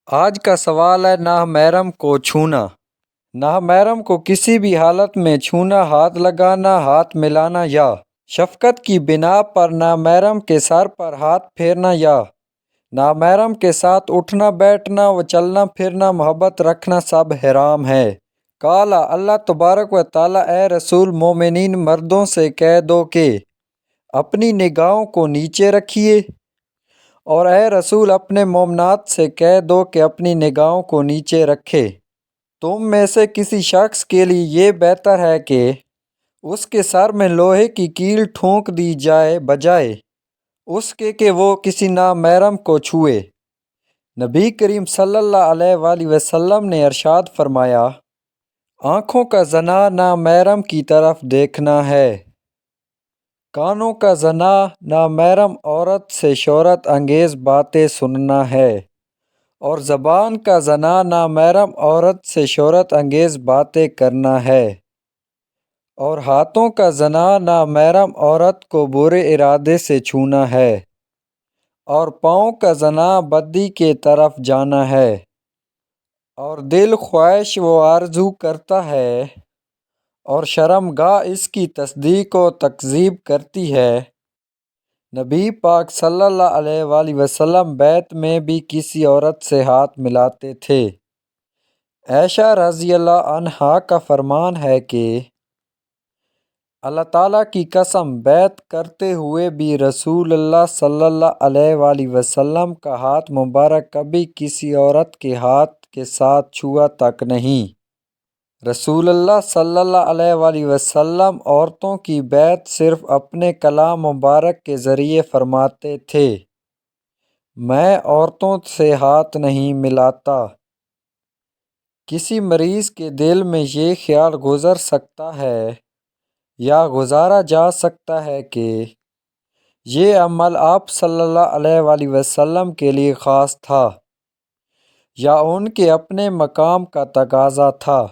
آج کا سوال ہے نامحرم کو چھونا۔ نامحرم کو کسی بھی حالت میں چھونا، ہاتھ لگانا، ہاتھ ملانا یا شفقت کی بنا پر نامحرم کے سر پر ہاتھ پھیرنا یا نامحرم کے ساتھ اٹھنا بیٹھنا و چلنا پھرنا، محبت رکھنا سب حرام ہے۔ قال اللہ تبارک و تعالی اے رسول مومنین مردوں سے کہہ دو کہ اپنی نگاہوں کو نیچے رکھیے، اور اے رسول اپنے مومنات سے کہہ دو کہ اپنی نگاہوں کو نیچے رکھے۔ تم میں سے کسی شخص کے لیے یہ بہتر ہے کہ اس کے سر میں لوہے کی کیل ٹھونک دی جائے بجائے اس کے کہ وہ کسی نامحرم کو چھوئے۔ نبی کریم صلی اللہ علیہ وآلہ وسلم نے ارشاد فرمایا، آنکھوں کا زنا نامحرم کی طرف دیکھنا ہے، کانوں کا زنا نامحرم عورت سے شہرت انگیز باتیں سننا ہے، اور زبان کا زنا نامحرم عورت سے شہرت انگیز باتیں کرنا ہے، اور ہاتھوں کا زنا نامحرم عورت کو برے ارادے سے چھونا ہے، اور پاؤں کا زنا بدی کے طرف جانا ہے، اور دل خواہش و آرزو کرتا ہے، اور شرمگاہ اس کی تصدیق و تکذیب کرتی ہے۔ نبی پاک صلی اللہ علیہ وآلہ وسلم بیت میں بھی کسی عورت سے ہاتھ ملاتے تھے۔ عائشہ رضی اللہ عنہا کا فرمان ہے کہ اللہ تعالیٰ کی قسم بیعت کرتے ہوئے بھی رسول اللہ صلی اللہ علیہ وآلہ وسلم کا ہاتھ مبارک کبھی کسی عورت کے ہاتھ کے ساتھ چھوا تک نہیں۔ رسول اللہ صلی اللہ علیہ وآلہ وسلم عورتوں کی بیعت صرف اپنے کلام مبارک کے ذریعے فرماتے تھے، میں عورتوں سے ہاتھ نہیں ملاتا۔ کسی مریض کے دل میں یہ خیال گزر سکتا ہے یا گزارا جا سکتا ہے کہ یہ عمل آپ صلی اللہ علیہ وآلہ وسلم کے لیے خاص تھا یا ان کے اپنے مقام کا تقاضا تھا،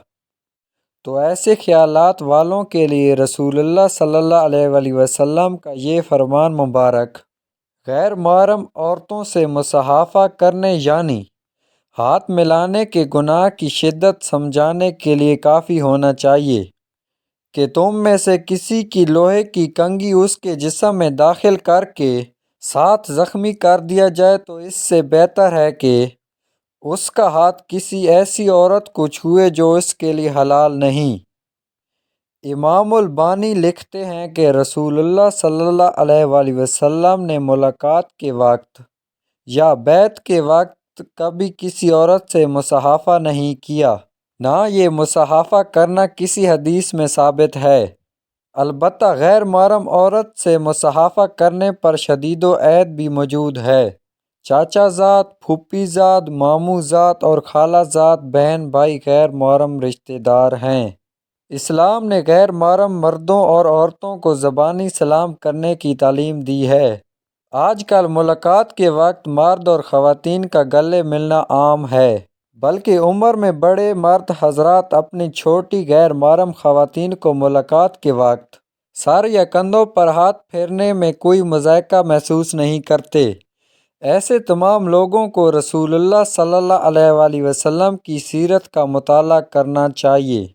تو ایسے خیالات والوں کے لیے رسول اللہ صلی اللہ علیہ وآلہ وسلم کا یہ فرمان مبارک غیر محرم عورتوں سے مصافحہ کرنے یعنی ہاتھ ملانے کے گناہ کی شدت سمجھانے کے لیے کافی ہونا چاہیے کہ تم میں سے کسی کی لوہے کی کنگھی اس کے جسم میں داخل کر کے ساتھ زخمی کر دیا جائے، تو اس سے بہتر ہے کہ اس کا ہاتھ کسی ایسی عورت کو چھوئے جو اس کے لیے حلال نہیں۔ امام البانی لکھتے ہیں کہ رسول اللہ صلی اللہ علیہ وآلہ وسلم نے ملاقات کے وقت یا بیعت کے وقت کبھی کسی عورت سے مصافحہ نہیں کیا، نہ یہ مصافحہ کرنا کسی حدیث میں ثابت ہے۔ البتہ غیر محرم عورت سے مصافحہ کرنے پر شدید وعید بھی موجود ہے۔ چاچا زاد، پھوپھی زاد، ماموں زاد اور خالہ زاد بہن بھائی غیر محرم رشتہ دار ہیں۔ اسلام نے غیر محرم مردوں اور عورتوں کو زبانی سلام کرنے کی تعلیم دی ہے۔ آج کل ملاقات کے وقت مرد اور خواتین کا گلے ملنا عام ہے، بلکہ عمر میں بڑے مرد حضرات اپنی چھوٹی غیر محرم خواتین کو ملاقات کے وقت سر یا کندھوں پر ہاتھ پھیرنے میں کوئی مضائقہ محسوس نہیں کرتے۔ ایسے تمام لوگوں کو رسول اللہ صلی اللہ علیہ وآلہ وسلم کی سیرت کا مطالعہ کرنا چاہیے۔